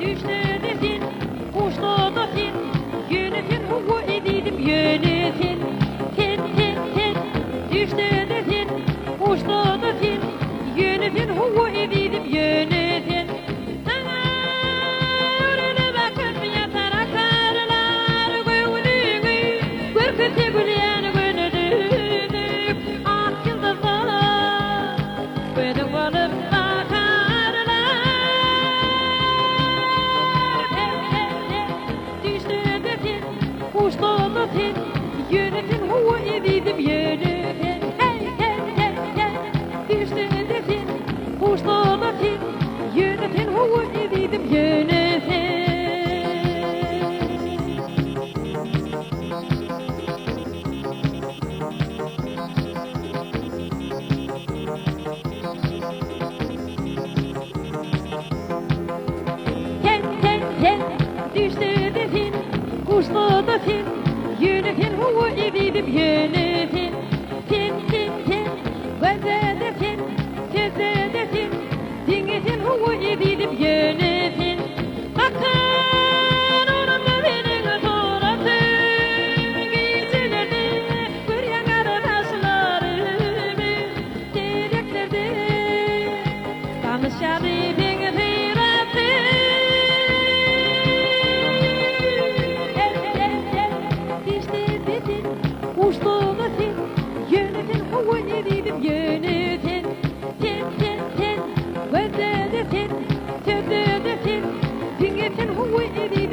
düştü fin, uçtu da fin, yönü fin, huvu edidim yönü fin, fin, fin, fin, düştü fin, uçtu da fin, yönü fin, huvu edidim yönü fin. Sana öyle bakıp yatar akarlar, gülüğü, gürküte gülen gönüdük, ah yıldızlar, benim varım uçtuğunu fin, yönüfin huvu edidim yönüfin. Hey hey hey hey, düştüğünde fin, uçtuğunu fin, yönüfin huvu edidim yönüfin. Hey hey hey, düştüğünde fin, uçtuğunu fin, yönüfin huvu edidim yönüfin. Fin fin fin, gözde fin, sözde fin, dingetin huvu edidim yönüfin. Bakın onunla benim turatım, giysilerde bir yanar taşlarımı, direklerde tanışar idin gıyratı. Uçtuğunu fin, yönüfin huvu edidim yönüfin. Fin fin fin, gözde fin, sözde fin, dingetin huvu edidim.